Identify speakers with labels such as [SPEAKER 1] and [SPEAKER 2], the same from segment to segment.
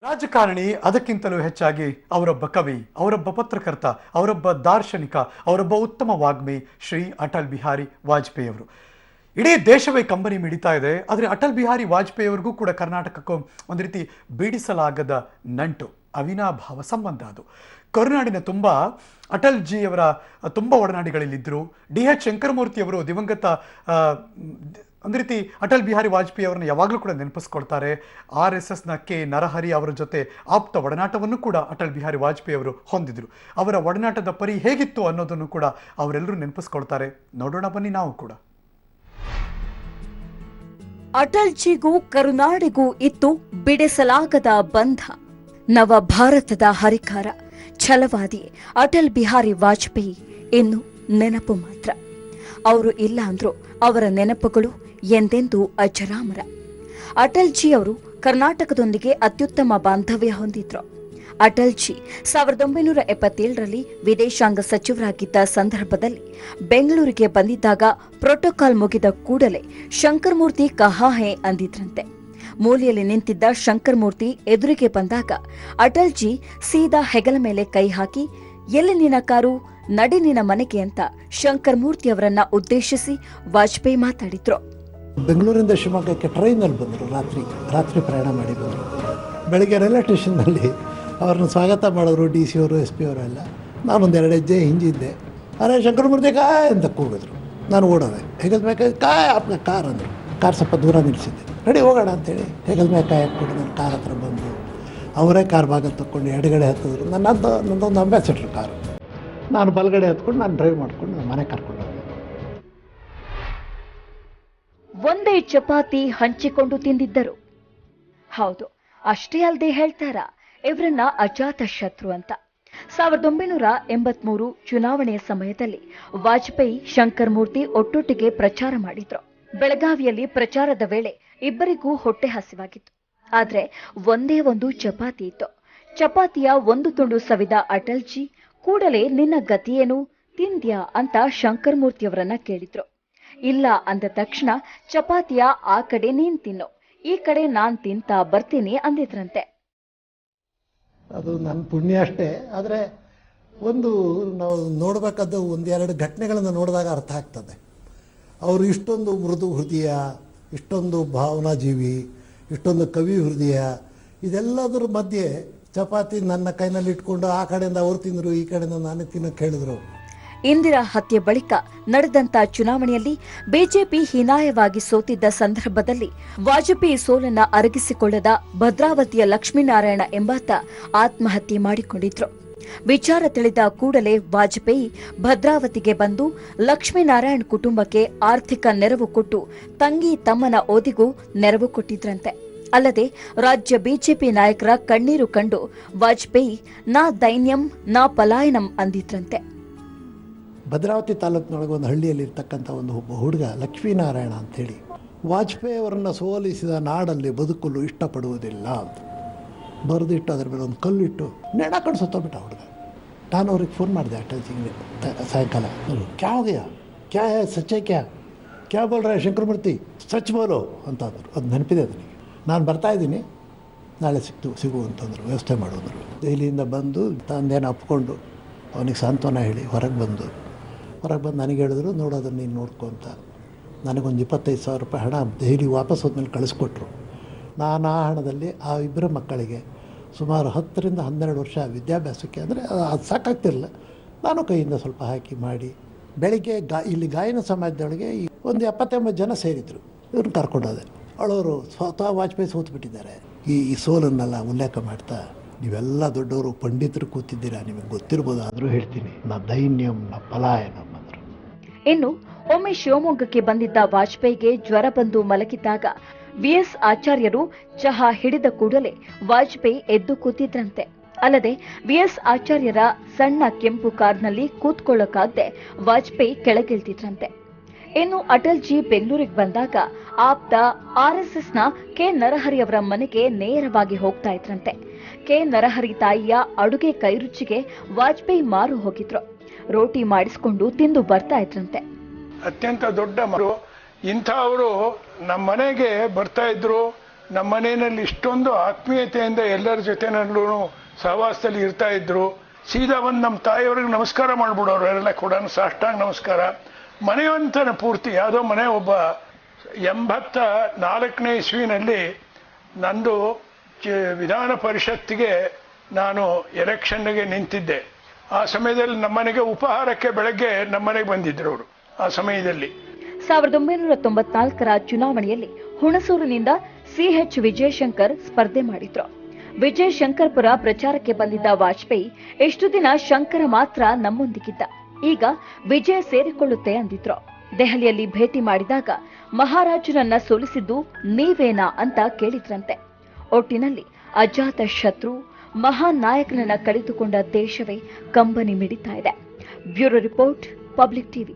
[SPEAKER 1] ರಾಜಕಾರಣಿ ಅದಕ್ಕಿಂತಲೂ ಹೆಚ್ಚಾಗಿ ಅವರೊಬ್ಬ ಕವಿ, ಅವರೊಬ್ಬ ಪತ್ರಕರ್ತ, ಅವರೊಬ್ಬ ದಾರ್ಶನಿಕ, ಅವರೊಬ್ಬ ಉತ್ತಮ ವಾಗ್ಮಿ ಶ್ರೀ ಅಟಲ್ ಬಿಹಾರಿ ವಾಜಪೇಯಿ ಅವರು. ಇಡೀ ದೇಶವೇ ಕಂಬನಿ ಮಿಡಿತಾ ಇದೆ. ಆದರೆ ಅಟಲ್ ಬಿಹಾರಿ ವಾಜಪೇಯಿ ಅವರಿಗೂ ಕೂಡ ಕರ್ನಾಟಕಕ್ಕೂ ಒಂದು ರೀತಿ ಬಿಡಿಸಲಾಗದ ನಂಟು, ಅವಿನಾಭಾವ ಸಂಬಂಧ. ಅದು ಕರುನಾಡಿನ ತುಂಬ ಅಟಲ್ ಜಿಯವರ ತುಂಬ ಒಡನಾಡಿಗಳಲ್ಲಿದ್ದರು. DH ಶಂಕರಮೂರ್ತಿ ಅವರು ದಿವಂಗತ ಒಂದು ರೀತಿ ಅಟಲ್ ಬಿಹಾರಿ ವಾಜಪೇಯಿ ಅವರನ್ನು ಯಾವಾಗಲೂ ಕೂಡ ನೆನಪಿಸ್ಕೊಳ್ತಾರೆ. RSSನ ಕೆ ನರಹರಿ ಅವರ ಜೊತೆ ಆಪ್ತ ಒಡನಾಟವನ್ನು ಕೂಡ ಅಟಲ್ ಬಿಹಾರಿ ವಾಜಪೇಯಿ ಅವರು ಹೊಂದಿದ್ರು. ಅವರ ಒಡನಾಟದ ಪರಿ ಹೇಗಿತ್ತು ಅನ್ನೋದನ್ನು ಕೂಡ ಅವರೆಲ್ಲರೂ ನೆನಪಿಸ್ಕೊಳ್ತಾರೆ. ನೋಡೋಣ ಬನ್ನಿ ನಾವು ಕೂಡ.
[SPEAKER 2] ಅಟಲ್ ಜಿಗೂ ಕರುನಾಡಿಗೂ ಇತ್ತು ಬಿಡಿಸಲಾಗದ ಬಂಧ. ನವ ಭಾರತದ ಹರಿಕಾರ, ಛಲವಾದಿ ಅಟಲ್ ಬಿಹಾರಿ ವಾಜಪೇಯಿ ಇನ್ನು ನೆನಪು ಮಾತ್ರ. ಅವರು ಇಲ್ಲ ಅಂದ್ರೂ ಅವರ ನೆನಪುಗಳು ಎಂದೆಂದೂ ಅಜರಾಮರ. ಅಟಲ್ ಜಿ ಅವರು ಕರ್ನಾಟಕದೊಂದಿಗೆ ಅತ್ಯುತ್ತಮ ಬಾಂಧವ್ಯ ಹೊಂದಿದ್ರು. ಅಟಲ್ ಜಿ 1977ರಲ್ಲಿ ವಿದೇಶಾಂಗ ಸಚಿವರಾಗಿದ್ದ ಸಂದರ್ಭದಲ್ಲಿ ಬೆಂಗಳೂರಿಗೆ ಬಂದಿದ್ದಾಗ ಪ್ರೋಟೋಕಾಲ್ ಮುಗಿದ ಕೂಡಲೇ ಶಂಕರಮೂರ್ತಿ ಕಹಾ ಹೇ ಅಂದಿದ್ರಂತೆ. ಮೂಲೆಯಲ್ಲಿ ನಿಂತಿದ್ದ ಶಂಕರಮೂರ್ತಿ ಎದುರಿಗೆ ಬಂದಾಗ ಅಟಲ್ ಜಿ ಸೀದಾ ಹೆಗಲ ಮೇಲೆ ಕೈ ಹಾಕಿ, ಎಲ್ಲಿ ನಿನ್ನ ಕಾರು, ನಡಿ ನಿನ್ನ ಮನೆಗೆ ಅಂತ ಶಂಕರಮೂರ್ತಿ ಅವರನ್ನ ಉದ್ದೇಶಿಸಿ ವಾಜಪೇಯಿ ಮಾತಾಡಿದ್ರು.
[SPEAKER 3] ಬೆಂಗಳೂರಿಂದ ಶಿವಮೊಗ್ಗಕ್ಕೆ ಟ್ರೈನಲ್ಲಿ ಬಂದರು. ರಾತ್ರಿ ಪ್ರಯಾಣ ಮಾಡಿ ಬಂದರು. ಬೆಳಗ್ಗೆ ರೈಲ್ವೆ ಸ್ಟೇಷನ್ನಲ್ಲಿ ಅವ್ರನ್ನ ಸ್ವಾಗತ ಮಾಡಿದ್ರು DC ಅವರು, SP ಅವರು ಎಲ್ಲ. ನಾನೊಂದು 2 ಹೆಜ್ಜೆ ಹಿಂಜಿದ್ದೆ. ಅರೆ ಶಂಕರಮೂರ್ತಿ ಕಾಯ್ ಅಂತ ಕೂಗಿದ್ರು. ನಾನು ಓಡೋದೆ. ಹೆಗಲ್ ಮೇಲೆ ಕಾಯ್ ಆಪ್ನ ಕಾರ್ ಅಂದರು. ಕಾರ್ ಸ್ವಲ್ಪ ದೂರ ನಿಲ್ಲಿಸಿದ್ದೆ. ರೆಡಿ ಹೋಗೋಣ ಅಂತೇಳಿ ಹೆಗಲ್ ಮೇಲೆ ಕಾಯಿ ಹಾಕ್ಬಿಟ್ಟು ನನ್ನ ಕಾರ್ ಹತ್ರ ಬಂದು ಅವರೇ ಕಾರ್ ಭಾಗ ತಗೊಂಡು ಎಡಗಡೆ ಹತ್ತಿದ್ರು. ನನ್ನದೊಂದು ಅಂಬಾಸಿಡರ್ ಕಾರು. ನಾನು ಬಲಗಡೆ ಹತ್ಕೊಂಡು ನಾನು ಡ್ರೈವ್ ಮಾಡ್ಕೊಂಡು ನನ್ನ ಮನೆ ಕರ್ಕೊಂಡು ಹೋದೆ.
[SPEAKER 2] ಒಂದೇ ಚಪಾತಿ ಹಂಚಿಕೊಂಡು ತಿಂದಿದ್ದರು. ಹೌದು, ಅಷ್ಟೇ ಅಲ್ಲದೆ ಹೇಳ್ತಾರ ಇವರನ್ನ ಅಜಾತ ಶತ್ರು ಅಂತ. 1983 ಚುನಾವಣೆಯ ಸಮಯದಲ್ಲಿ ವಾಜಪೇಯಿ, ಶಂಕರಮೂರ್ತಿ ಒಟ್ಟೊಟ್ಟಿಗೆ ಪ್ರಚಾರ ಮಾಡಿದ್ರು. ಬೆಳಗಾವಿಯಲ್ಲಿ ಪ್ರಚಾರದ ವೇಳೆ ಇಬ್ಬರಿಗೂ ಹೊಟ್ಟೆ ಹಸಿವಾಗಿತ್ತು. ಆದ್ರೆ ಒಂದೇ ಒಂದು ಚಪಾತಿ ಇತ್ತು. ಚಪಾತಿಯ ಒಂದು ತುಂಡು ಸವಿದ ಅಟಲ್ ಜಿ ಕೂಡಲೇ ನಿನ್ನ ಗತಿಯೇನು, ತಿಂದ್ಯಾ ಅಂತ ಶಂಕರಮೂರ್ತಿಯವರನ್ನ ಕೇಳಿದ್ರು. ಇಲ್ಲ ಅಂದ ತಕ್ಷಣ ಚಪಾತಿಯ ಆ ಕಡೆ ನೀನ್ ತಿನ್ನು, ಈ ಕಡೆ ನಾನ್ ತಿಂತಾ ಬರ್ತೀನಿ ಅಂದಿದ್ರಂತೆ.
[SPEAKER 3] ಅದು ನನ್ನ ಪುಣ್ಯ ಅಷ್ಟೇ. ಆದರೆ ಒಂದು ನಾವು ನೋಡಬೇಕಾದ 1-2 ಘಟನೆಗಳನ್ನು ನೋಡಿದಾಗ ಅರ್ಥ ಆಗ್ತದೆ. ಅವರು ಇಷ್ಟೊಂದು ಮೃದು ಹೃದಯ, ಇಷ್ಟೊಂದು ಭಾವನಾಜೀವಿ, ಇಷ್ಟೊಂದು ಕವಿ ಹೃದಯ, ಇದೆಲ್ಲದರ ಮಧ್ಯೆ ಚಪಾತಿ ನನ್ನ ಕೈನಲ್ಲಿ ಇಟ್ಕೊಂಡು ಆ ಕಡೆಯಿಂದ ಅವ್ರು ತಿಂದರು, ಈ ಕಡೆಯಿಂದ ನಾನೇ ತಿನ್ನೋಕೆ ಹೇಳಿದ್ರು.
[SPEAKER 2] ಇಂದಿರಾ ಹತ್ಯೆ ಬಳಿಕ ನಡೆದಂತ ಚುನಾವಣೆಯಲ್ಲಿ ಬಿಜೆಪಿ ಹೀನಾಯವಾಗಿ ಸೋತಿದ್ದ ಸಂದರ್ಭದಲ್ಲಿ ವಾಜಪೇಯಿ ಸೋಲನ್ನ ಅರಗಿಸಿಕೊಳ್ಳದ ಭದ್ರಾವತಿಯ ಲಕ್ಷ್ಮೀನಾರಾಯಣ ಎಂಬಾತ ಆತ್ಮಹತ್ಯೆ ಮಾಡಿಕೊಂಡಿದ್ರು. ವಿಚಾರ ತಿಳಿದ ಕೂಡಲೇ ವಾಜಪೇಯಿ ಭದ್ರಾವತಿಗೆ ಬಂದು ಲಕ್ಷ್ಮೀನಾರಾಯಣ್ ಕುಟುಂಬಕ್ಕೆ ಆರ್ಥಿಕ ನೆರವು ಕೊಟ್ಟು ತಂಗಿ ತಮ್ಮನ ಓದಿಗೂ ನೆರವು ಕೊಟ್ಟಿದ್ರಂತೆ. ಅಲ್ಲದೆ ರಾಜ್ಯ ಬಿಜೆಪಿ ನಾಯಕರ ಕಣ್ಣೀರು ಕಂಡು ವಾಜಪೇಯಿ ನಾ ದೈನ್ಯಂ ನಾ ಪಲಾಯನಂ ಅಂದಿದ್ರಂತೆ.
[SPEAKER 3] ಭದ್ರಾವತಿ ತಾಲೂಕಿನೊಳಗೆ ಒಂದು ಹಳ್ಳಿಯಲ್ಲಿ ಇರ್ತಕ್ಕಂಥ ಒಬ್ಬ ಹುಡುಗ ಲಕ್ಷ್ಮೀನಾರಾಯಣ ಅಂಥೇಳಿ, ವಾಜಪೇಯಿ ಅವರನ್ನು ಸೋಲಿಸಿದ ನಾಡಲ್ಲಿ ಬದುಕಲು ಇಷ್ಟಪಡುವುದಿಲ್ಲ ಅಂತ ಬರೆದಿಟ್ಟು ಅದ್ರ ಮೇಲೆ ಒಂದು ಕಲ್ಲಿಟ್ಟು ನೆಣಾಕೊಂಡು ಸುತ್ತೋಗ್ಬಿಟ್ಟ ಹುಡುಗ. ನಾನು ಅವ್ರಿಗೆ ಫೋನ್ ಮಾಡಿದೆ ಅಟಲ್ಜಿಗೆ ಸಾಯಂಕಾಲ. ಕ್ಯಾ ಹೋ ಗಯಾ, ಕ್ಯಾ ಹೇ, ಸಚ್ಚೆ ಕ್ಯಾ ಬೋಲ್ ರಹೆ ಶಂಕರಮೂರ್ತಿ, ಸಚ್ ಬೋಲೋ ಅಂತ ಅಂದರು. ಅದು ನೆನಪಿದೆ ನನಗೆ. ನಾನು ಬರ್ತಾಯಿದ್ದೀನಿ, ನಾಳೆ ಸಿಗು ಅಂತಂದರು, ವ್ಯವಸ್ಥೆ ಮಾಡೋದ್ರು. ದೆಹಲಿಯಿಂದ ಬಂದು ತಂದೇನು ಅಪ್ಕೊಂಡು ಅವನಿಗೆ ಸಾಂತ್ವನ ಹೇಳಿ ಹೊರಗೆ ಬಂದು ನನಗೆ ಹೇಳಿದ್ರು, ನೋಡೋದನ್ನು ನೀನು ನೋಡ್ಕೊ ಅಂತ. ನನಗೊಂದು 25,000 ರೂಪಾಯಿ ಹಣ ದೆಹಲಿ ವಾಪಸ್ ಹೋದ್ಮೇಲೆ ಕಳಿಸ್ಕೊಟ್ರು. ನಾನು ಆ ಹಣದಲ್ಲಿ ಆ ಇಬ್ಬರ ಮಕ್ಕಳಿಗೆ ಸುಮಾರು 10ರಿಂದ 12 ವರ್ಷ ವಿದ್ಯಾಭ್ಯಾಸಕ್ಕೆ, ಅಂದರೆ ಅದು ಸಾಕಾಗ್ತಿರಲಿಲ್ಲ, ನಾನು ಕೈಯಿಂದ ಸ್ವಲ್ಪ ಹಾಕಿ ಮಾಡಿ ಬೆಳಿಗ್ಗೆ ಇಲ್ಲಿ ಗಾಯನ ಸಮಾಜದೊಳಗೆ ಒಂದು 70-80 ಜನ ಸೇರಿದ್ರು. ಇವ್ರನ್ನ ಕರ್ಕೊಂಡೋದೆ. ಅವಳವರು ಸ್ವತಃ ವಾಜಪೇಯಿ ಸೋತ್ಬಿಟ್ಟಿದ್ದಾರೆ. ಈ ಸೋಲನ್ನೆಲ್ಲ ಉಲ್ಲೇಖ ಮಾಡ್ತಾ, ನೀವೆಲ್ಲ ದೊಡ್ಡವರು ಪಂಡಿತರು ಕೂತಿದ್ದೀರಾ, ನಿಮಗೆ ಗೊತ್ತಿರ್ಬೋದು, ಆದರೂ ಹೇಳ್ತೀನಿ, ನಾ ದೈನ್ಯಂ ನಾ ಪಲಾಯನಂ ಅಂದರು.
[SPEAKER 2] ಇನ್ನು ಒಮ್ಮೆ ಶಿವಮೊಗ್ಗಕ್ಕೆ ಬಂದಿದ್ದ ವಾಜಪೇಯಿಗೆ ಜ್ವರ ಬಂದು ಮಲಗಿದ್ದಾಗ VS ಆಚಾರ್ಯರು ಚಹಾ ಹಿಡಿದ ಕೂಡಲೇ ವಾಜಪೇಯಿ ಎದ್ದು ಕೂತಿದ್ರಂತೆ. ಅಲ್ಲದೆ VS ಆಚಾರ್ಯರ ಸಣ್ಣ ಕೆಂಪು ಕಾರ್ನಲ್ಲಿ ಕೂತ್ಕೊಳ್ಳೋಕಾಗದೆ ವಾಜಪೇಯಿ ಕೆಳಗಿಳಿದಿದ್ರಂತೆ. ಇನ್ನು ಅಟಲ್ ಜಿ ಬೆಂಗಳೂರಿಗೆ ಬಂದಾಗ ಆಪ್ತ RSSನ ಕೆ ನರಹರಿ ಅವರ ಮನೆಗೆ ನೇರವಾಗಿ ಹೋಗ್ತಾ ಇದ್ರಂತೆ. ಕೆ ನರಹರಿ ತಾಯಿಯ ಅಡುಗೆ ಕೈರುಚಿಗೆ ವಾಜಪೇಯಿ ಮಾರು ಹೋಗಿದ್ರು. ರೋಟಿ ಮಾಡಿಸಿಕೊಂಡು ತಿಂದು ಬರ್ತಾ ಇದ್ರಂತೆ.
[SPEAKER 4] ಅತ್ಯಂತ ದೊಡ್ಡ ಇಂಥವರು ನಮ್ಮ ಮನೆಗೆ ಬರ್ತಾ ಇದ್ರು, ನಮ್ಮ ಮನೆಯಲ್ಲಿ ಇಷ್ಟೊಂದು ಆತ್ಮೀಯತೆಯಿಂದ ಎಲ್ಲರ ಜೊತೆನಲ್ಲೂ ಸಹವಾಸದಲ್ಲಿ ಇರ್ತಾ ಇದ್ರು. ಸೀದಾ ಬಂದು ನಮ್ಮ ತಾಯಿಯವ್ರಿಗೆ ನಮಸ್ಕಾರ ಮಾಡ್ಬಿಡೋರು ಎಲ್ಲ ಕೂಡ, ಸಾಷ್ಟಾಂಗ ನಮಸ್ಕಾರ. ಮನೆಯಂತನ ಪೂರ್ತಿ ಯಾವುದೋ ಮನೆ ಒಬ್ಬ 84ನೇ ಇಸ್ವಿನಲ್ಲಿ ನಂದು ವಿಧಾನ ಪರಿಷತ್ತಿಗೆ ನಾನು ಎಲೆಕ್ಷನ್ಗೆ ನಿಂತಿದ್ದೆ. ಆ ಸಮಯದಲ್ಲಿ ನಮ್ಮನೆಗೆ ಉಪಹಾರಕ್ಕೆ ಬೆಳಗ್ಗೆ ನಮ್ಮನೆಗೆ ಬಂದಿದ್ರು ಅವರು. ಆ ಸಮಯದಲ್ಲಿ
[SPEAKER 2] 1994ರ ಚುನಾವಣೆಯಲ್ಲಿ ಹುಣಸೂರಿನಿಂದ CH ವಿಜಯಶಂಕರ್ ಸ್ಪರ್ಧೆ ಮಾಡಿದ್ರು. ವಿಜಯಶಂಕರ್ಪುರ ಪ್ರಚಾರಕ್ಕೆ ಬಂದಿದ್ದ ವಾಜಪೇಯಿ ಎಷ್ಟು ದಿನ ಶಂಕರ ಮಾತ್ರ ನಮ್ಮೊಂದಿಗಿದ್ದ, ಈಗ ವಿಜಯ ಸೇರಿಕೊಳ್ಳುತ್ತೆ ಅಂದಿದ್ರು. ದೆಹಲಿಯಲ್ಲಿ ಭೇಟಿ ಮಾಡಿದಾಗ ಮಹಾರಾಜರನ್ನ ಸೋಲಿಸಿದ್ದು ನೀವೇನಾ ಅಂತ ಕೇಳಿದ್ರಂತೆ. ಒಟ್ಟಿನಲ್ಲಿ ಅಜಾತ ಶತ್ರು ಮಹಾನ್ ನಾಯಕನನ್ನ ಕಳೆದುಕೊಂಡ ದೇಶವೇ ಕಂಬನಿ ಮಿಡಿತಾ ಇದೆ. Bureau report, public TV.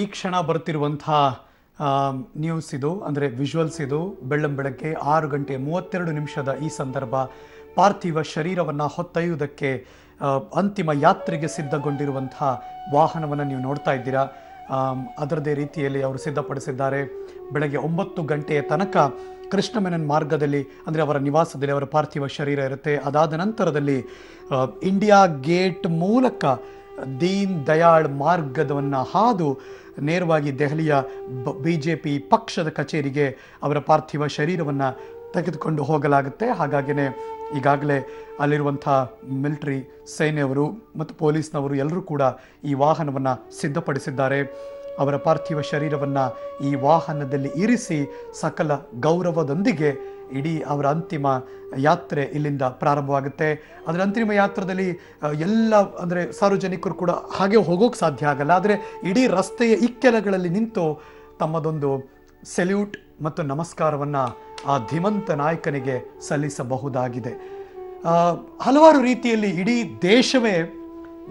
[SPEAKER 1] ಈ ಕ್ಷಣ ಬರ್ತಿರುವಂತಹ ನ್ಯೂಸ್ ಇದು, ಅಂದರೆ ವಿಜುವಲ್ಸ್ ಇದು. ಬೆಳ್ಳಂಬೆಳಗ್ಗೆ 6:32 ಈ ಸಂದರ್ಭ ಪಾರ್ಥಿವ ಶರೀರವನ್ನು ಹೊತ್ತೊಯ್ಯುವುದಕ್ಕೆ ಅಂತಿಮ ಯಾತ್ರೆಗೆ ಸಿದ್ಧಗೊಂಡಿರುವಂತಹ ವಾಹನವನ್ನು ನೀವು ನೋಡ್ತಾ ಇದ್ದೀರಾ. ಅದರದೇ ರೀತಿಯಲ್ಲಿ ಅವರು ಸಿದ್ಧಪಡಿಸಿದ್ದಾರೆ. ಬೆಳಗ್ಗೆ 9 ಗಂಟೆಯ ತನಕ ಕೃಷ್ಣ ಮೆನನ್ ಮಾರ್ಗದಲ್ಲಿ, ಅಂದರೆ ಅವರ ನಿವಾಸದಲ್ಲಿ ಅವರ ಪಾರ್ಥಿವ ಶರೀರ ಇರುತ್ತೆ. ಅದಾದ ನಂತರದಲ್ಲಿ ಇಂಡಿಯಾ ಗೇಟ್ ಮೂಲಕ ದೀನ್ ದಯಾಳ್ ಮಾರ್ಗವನ್ನು ಹಾದು ನೇರವಾಗಿ ದೆಹಲಿಯ BJP ಪಕ್ಷದ ಕಚೇರಿಗೆ ಅವರ ಪಾರ್ಥಿವ ಶರೀರವನ್ನು ತೆಗೆದುಕೊಂಡು ಹೋಗಲಾಗುತ್ತೆ. ಹಾಗಾಗಿನೇ ಈಗಾಗಲೇ ಅಲ್ಲಿರುವಂಥ ಮಿಲಿಟರಿ ಸೇನೆಯವರು ಮತ್ತು ಪೊಲೀಸ್ನವರು ಎಲ್ಲರೂ ಕೂಡ ಈ ವಾಹನವನ್ನು ಸಿದ್ಧಪಡಿಸಿದ್ದಾರೆ. ಅವರ ಪಾರ್ಥಿವ ಶರೀರವನ್ನು ಈ ವಾಹನದಲ್ಲಿ ಇರಿಸಿ ಸಕಲ ಗೌರವದೊಂದಿಗೆ ಇಡೀ ಅವರ ಅಂತಿಮ ಯಾತ್ರೆ ಇಲ್ಲಿಂದ ಪ್ರಾರಂಭವಾಗುತ್ತೆ. ಅದರ ಅಂತಿಮ ಯಾತ್ರದಲ್ಲಿ ಎಲ್ಲ ಅಂದರೆ ಸಾರ್ವಜನಿಕರು ಕೂಡ ಹಾಗೆ ಹೋಗೋಕ್ಕೆ ಸಾಧ್ಯ ಆಗಲ್ಲ. ಆದರೆ ಇಡೀ ರಸ್ತೆಯ ಇಕ್ಕೆಲಗಳಲ್ಲಿ ನಿಂತು ತಮ್ಮದೊಂದು ಸೆಲ್ಯೂಟ್ ಮತ್ತು ನಮಸ್ಕಾರವನ್ನು ಆ ಧೀಮಂತ ನಾಯಕನಿಗೆ ಸಲ್ಲಿಸಬಹುದಾಗಿದೆ. ಹಲವಾರು ರೀತಿಯಲ್ಲಿ ಇಡೀ ದೇಶವೇ,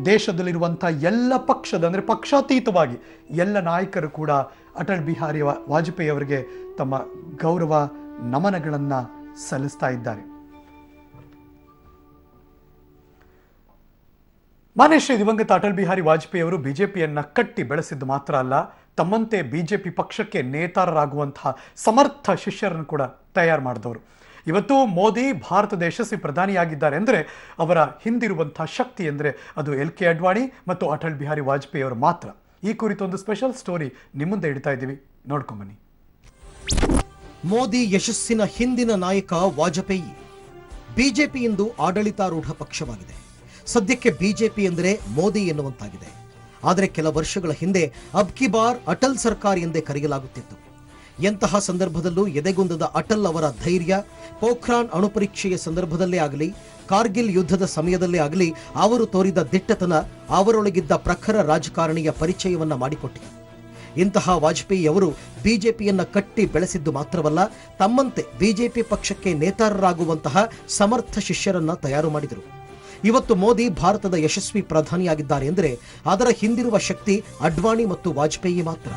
[SPEAKER 1] ದೇಶದಲ್ಲಿರುವಂಥ ಎಲ್ಲ ಪಕ್ಷದ, ಅಂದರೆ ಪಕ್ಷಾತೀತವಾಗಿ ಎಲ್ಲ ನಾಯಕರು ಕೂಡ ಅಟಲ್ ಬಿಹಾರಿ ವಾಜಪೇಯಿ ಅವರಿಗೆ ತಮ್ಮ ಗೌರವ ನಮನಗಳನ್ನು ಸಲ್ಲಿಸ್ತಾ ಇದ್ದಾರೆ. ಮಾನ್ಯ ಶ್ರೀ ದಿವಂಗತ ಅಟಲ್ ಬಿಹಾರಿ ವಾಜಪೇಯಿ ಅವರು ಬಿಜೆಪಿಯನ್ನು ಕಟ್ಟಿ ಬೆಳೆಸಿದ್ದು ಮಾತ್ರ ಅಲ್ಲ, ತಮ್ಮಂತೆ ಬಿಜೆಪಿ ಪಕ್ಷಕ್ಕೆ ನೇತಾರರಾಗುವಂತಹ ಸಮರ್ಥ ಶಿಷ್ಯರನ್ನು ಕೂಡ ತಯಾರು ಮಾಡಿದವರು. ಇವತ್ತು ಮೋದಿ ಭಾರತದ ಯಶಸ್ವಿ ಪ್ರಧಾನಿಯಾಗಿದ್ದಾರೆ ಅಂದರೆ ಅವರ ಹಿಂದಿರುವಂತಹ ಶಕ್ತಿ ಅಂದರೆ ಅದು LK ಅಡ್ವಾಣಿ ಮತ್ತು ಅಟಲ್ ಬಿಹಾರಿ ವಾಜಪೇಯಿ ಅವರು ಮಾತ್ರ. ಈ ಕುರಿತು ಒಂದು ಸ್ಪೆಷಲ್ ಸ್ಟೋರಿ ನಿಮ್ಮ ಮುಂದೆ ಇಡ್ತಾ ಇದ್ದೀವಿ, ನೋಡ್ಕೊಂಬನ್ನಿ.
[SPEAKER 5] ಮೋದಿ ಯಶಸ್ಸಿನ ಹಿಂದಿನ ನಾಯಕ ವಾಜಪೇಯಿ. ಬಿಜೆಪಿ ಇಂದು ಆಡಳಿತಾರೂಢ ಪಕ್ಷವಾಗಿದೆ. ಸದ್ಯಕ್ಕೆ ಬಿಜೆಪಿ ಎಂದರೆ ಮೋದಿ ಎನ್ನುವಂತಾಗಿದೆ. ಆದರೆ ಕೆಲ ವರ್ಷಗಳ ಹಿಂದೆ ಅಬ್ ಕಿ ಬಾರ್ ಅಟಲ್ ಸರ್ಕಾರ್ ಎಂದೇ ಕರೆಯಲಾಗುತ್ತಿತ್ತು. ಎಂತಹ ಸಂದರ್ಭದಲ್ಲೂ ಎದೆಗುಂದದ ಅಟಲ್ ಅವರ ಧೈರ್ಯ, ಪೋಖ್ರಾನ್ ಅಣುಪರೀಕ್ಷೆಯ ಸಂದರ್ಭದಲ್ಲೇ ಆಗಲಿ, ಕಾರ್ಗಿಲ್ ಯುದ್ಧದ ಸಮಯದಲ್ಲೇ ಆಗಲಿ ಅವರು ತೋರಿದ ದಿಟ್ಟತನ ಅವರೊಳಗಿದ್ದ ಪ್ರಖರ ರಾಜಕಾರಣಿಯ ಪರಿಚಯವನ್ನ ಮಾಡಿಕೊಟ್ಟಿದೆ. ಇಂತಹ ವಾಜಪೇಯಿ ಅವರು ಬಿಜೆಪಿಯನ್ನ ಕಟ್ಟಿ ಬೆಳೆಸಿದ್ದು ಮಾತ್ರವಲ್ಲ, ತಮ್ಮಂತೆ ಬಿಜೆಪಿ ಪಕ್ಷಕ್ಕೆ ನೇತಾರರಾಗುವಂತಹ ಸಮರ್ಥ ಶಿಷ್ಯರನ್ನ ತಯಾರು ಮಾಡಿದರು. ಇವತ್ತು ಮೋದಿ ಭಾರತದ ಯಶಸ್ವಿ ಪ್ರಧಾನಿಯಾಗಿದ್ದಾರೆ ಎಂದರೆ ಅದರ ಹಿಂದಿರುವ ಶಕ್ತಿ ಅಡ್ವಾಣಿ ಮತ್ತು ವಾಜಪೇಯಿ ಮಾತ್ರ.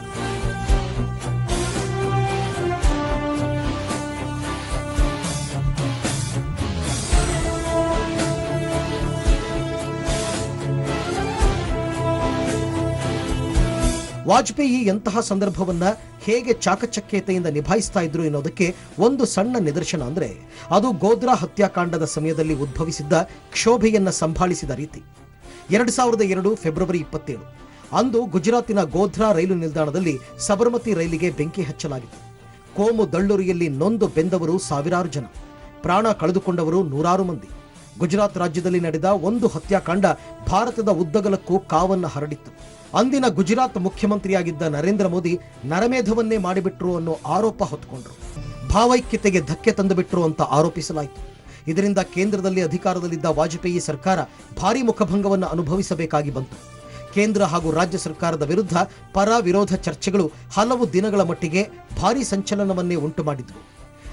[SPEAKER 5] ವಾಜಪೇಯಿ ಎಂತಹ ಸಂದರ್ಭವನ್ನ ಹೇಗೆ ಚಾಕಚಕ್ಯತೆಯಿಂದ ನಿಭಾಯಿಸ್ತಾ ಇದ್ರು ಎನ್ನುವುದಕ್ಕೆ ಒಂದು ಸಣ್ಣ ನಿದರ್ಶನ ಅಂದ್ರೆ ಅದು ಗೋಧ್ರಾ ಹತ್ಯಾಕಾಂಡದ ಸಮಯದಲ್ಲಿ ಉದ್ಭವಿಸಿದ್ದ ಕ್ಷೋಭೆಯನ್ನ ಸಂಭಾಳಿಸಿದ ರೀತಿ. 2002 ಫೆಬ್ರವರಿ 27 ಅಂದು ಗುಜರಾತಿನ ಗೋಧ್ರಾ ರೈಲು ನಿಲ್ದಾಣದಲ್ಲಿ ಸಬರ್ಮತಿ ರೈಲಿಗೆ ಬೆಂಕಿ ಹಚ್ಚಲಾಗಿತ್ತು. ಕೋಮು ದಳ್ಳುರಿಯಲ್ಲಿ ನೊಂದು ಬೆಂದವರು ಸಾವಿರಾರು ಜನ, ಪ್ರಾಣ ಕಳೆದುಕೊಂಡವರು ನೂರಾರು ಮಂದಿ. ಗುಜರಾತ್ ರಾಜ್ಯದಲ್ಲಿ ನಡೆದ ಒಂದು ಹತ್ಯಾಕಾಂಡ ಭಾರತದ ಉದ್ದಗಲಕ್ಕೂ ಕಾವನ್ನ ಹರಡಿತ್ತು. ಅಂದಿನ ಗುಜರಾತ್ ಮುಖ್ಯಮಂತ್ರಿಯಾಗಿದ್ದ ನರೇಂದ್ರ ಮೋದಿ ನರಮೇಧವನ್ನೇ ಮಾಡಿಬಿಟ್ರು ಅನ್ನೋ ಆರೋಪ ಹೊತ್ತುಕೊಂಡ್ರು. ಭಾವೈಕ್ಯತೆಗೆ ಧಕ್ಕೆ ತಂದುಬಿಟ್ರು ಅಂತ ಆರೋಪಿಸಲಾಯಿತು. ಇದರಿಂದ ಕೇಂದ್ರದಲ್ಲಿ ಅಧಿಕಾರದಲ್ಲಿದ್ದ ವಾಜಪೇಯಿ ಸರ್ಕಾರ ಭಾರೀ ಮುಖಭಂಗವನ್ನು ಅನುಭವಿಸಬೇಕಾಗಿ ಬಂತು. ಕೇಂದ್ರ ಹಾಗೂ ರಾಜ್ಯ ಸರ್ಕಾರದ ವಿರುದ್ಧ ಪರ ವಿರೋಧ ಚರ್ಚೆಗಳು ಹಲವು ದಿನಗಳ ಮಟ್ಟಿಗೆ ಭಾರೀ ಸಂಚಲನವನ್ನೇ ಉಂಟು ಮಾಡಿದ್ವು.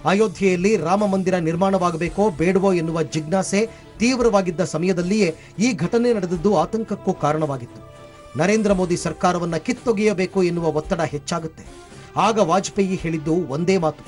[SPEAKER 5] ಅಯೋಧ್ಯೆಯಲ್ಲಿ ರಾಮ ಮಂದಿರ ನಿರ್ಮಾಣವಾಗಬೇಕೋ ಬೇಡವೋ ಎನ್ನುವ ಜಿಜ್ಞಾಸೆ ತೀವ್ರವಾಗಿದ್ದ ಸಮಯದಲ್ಲಿಯೇ ಈ ಘಟನೆ ನಡೆದದ್ದು ಆತಂಕಕ್ಕೂ ಕಾರಣವಾಗಿತ್ತು. ನರೇಂದ್ರ ಮೋದಿ ಸರ್ಕಾರವನ್ನ ಕಿತ್ತೊಗೆಯಬೇಕು ಎನ್ನುವ ಒತ್ತಡ ಹೆಚ್ಚಾಗುತ್ತೆ. ಆಗ ವಾಜಪೇಯಿ ಹೇಳಿದ್ದು ಒಂದೇ ಮಾತು,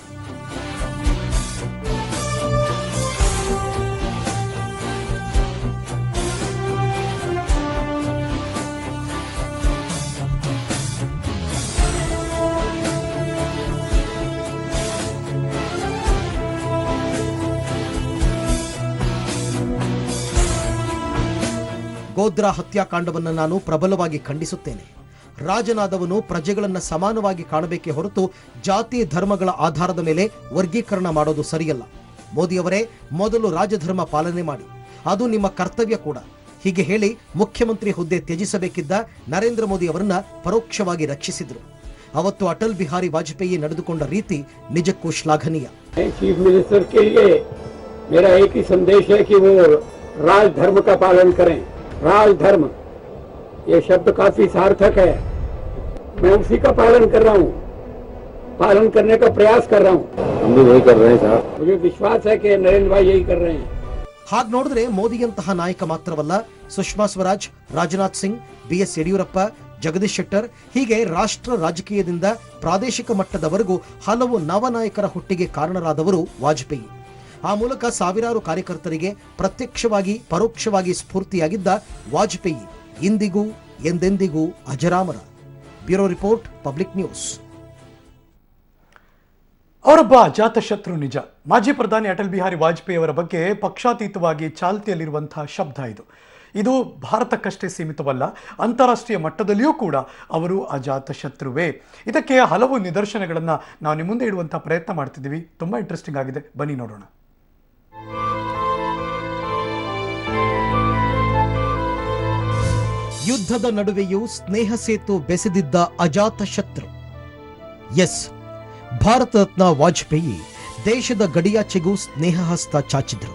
[SPEAKER 5] ಗೋಧ್ರಾ ಹತ್ಯಾಕಾಂಡವನ್ನು ನಾನು ಪ್ರಬಲವಾಗಿ ಖಂಡಿಸುತ್ತೇನೆ. ರಾಜನಾದವನು ಪ್ರಜೆಗಳನ್ನು ಸಮಾನವಾಗಿ ಕಾಣಬೇಕೇ ಹೊರತು ಜಾತಿ ಧರ್ಮಗಳ ಆಧಾರದ ಮೇಲೆ ವರ್ಗೀಕರಣ ಮಾಡೋದು ಸರಿಯಲ್ಲ. ಮೋದಿಯವರೇ, ಮೊದಲು ರಾಜಧರ್ಮ ಪಾಲನೆ ಮಾಡಿ, ಅದು ನಿಮ್ಮ ಕರ್ತವ್ಯ ಕೂಡ. ಹೀಗೆ ಹೇಳಿ ಮುಖ್ಯಮಂತ್ರಿ ಹುದ್ದೆ ತ್ಯಜಿಸಬೇಕಿದ್ದ ನರೇಂದ್ರ ಮೋದಿ ಅವರನ್ನ ಪರೋಕ್ಷವಾಗಿ ರಕ್ಷಿಸಿದರು. ಅವತ್ತು ಅಟಲ್ ಬಿಹಾರಿ ವಾಜಪೇಯಿ ನಡೆದುಕೊಂಡ ರೀತಿ ನಿಜಕ್ಕೂ ಶ್ಲಾಘನೀಯ.
[SPEAKER 6] चीफ मिनिस्टर के लिए मेरा एक ही संदेश है कि वो राजधर्म का पालन करें. राजधर्म ये शब्द काफी सार्थक है. मैं उसी का पालन कर रहा हूँ, पालन करने का प्रयास कर रहा हूँ. हम भी वही कर रहे हैं साहब. मुझे विश्वास है कि नरेंद्र भाई यही कर रहे हैं.
[SPEAKER 5] ಹಾಗೆ ನೋಡಿದ್ರೆ ಮೋದಿಯಂತಹ ನಾಯಕ ಮಾತ್ರವಲ್ಲ, ಸುಷ್ಮಾ ಸ್ವರಾಜ್, ರಾಜನಾಥ್ ಸಿಂಗ್, BS ಯಡಿಯೂರಪ್ಪ, ಜಗದೀಶ್ ಶೆಟ್ಟರ್ ಹೀಗೆ ರಾಷ್ಟ್ರ ರಾಜಕೀಯದಿಂದ ಪ್ರಾದೇಶಿಕ ಮಟ್ಟದವರೆಗೂ ಹಲವು ನವನಾಯಕರ ಹುಟ್ಟಿಗೆ ಕಾರಣರಾದವರು ವಾಜಪೇಯಿ. ಆ ಮೂಲಕ ಸಾವಿರಾರು ಕಾರ್ಯಕರ್ತರಿಗೆ ಪ್ರತ್ಯಕ್ಷವಾಗಿ ಪರೋಕ್ಷವಾಗಿ ಸ್ಫೂರ್ತಿಯಾಗಿದ್ದ ವಾಜಪೇಯಿ ಇಂದಿಗೂ ಎಂದೆಂದಿಗೂ ಅಜರಾಮರ. Bureau report, public news.
[SPEAKER 1] ಅವರೊಬ್ಬ ಅಜಾತಶತ್ರು ನಿಜ. ಮಾಜಿ ಪ್ರಧಾನಿ ಅಟಲ್ ಬಿಹಾರಿ ವಾಜಪೇಯಿ ಅವರ ಬಗ್ಗೆ ಪಕ್ಷಾತೀತವಾಗಿ ಚಾಲ್ತಿಯಲ್ಲಿರುವಂತಹ ಶಬ್ದ ಇದು ಭಾರತಕ್ಕಷ್ಟೇ ಸೀಮಿತವಲ್ಲ, ಅಂತಾರಾಷ್ಟ್ರೀಯ ಮಟ್ಟದಲ್ಲಿಯೂ ಕೂಡ ಅವರು ಅಜಾತಶತ್ರುವೇ. ಇದಕ್ಕೆ ಹಲವು ನಿದರ್ಶನಗಳನ್ನು ನಾವು ನಿಮ್ಮ ಮುಂದೆ ಇಡುವಂಥ ಪ್ರಯತ್ನ ಮಾಡ್ತಿದ್ದೀವಿ. ತುಂಬ ಇಂಟ್ರೆಸ್ಟಿಂಗ್ ಆಗಿದೆ, ಬನ್ನಿ ನೋಡೋಣ.
[SPEAKER 5] ಯುದ್ಧದ ನಡುವೆಯೂ ಸ್ನೇಹ ಸೇತು ಬೆಸೆದಿದ್ದ ಅಜಾತಶತ್ರು. ಎಸ್, ಭಾರತ ರತ್ನ ವಾಜಪೇಯಿ ದೇಶದ ಗಡಿಯಾಚೆಗೂ ಸ್ನೇಹ ಹಸ್ತ ಚಾಚಿದ್ರು.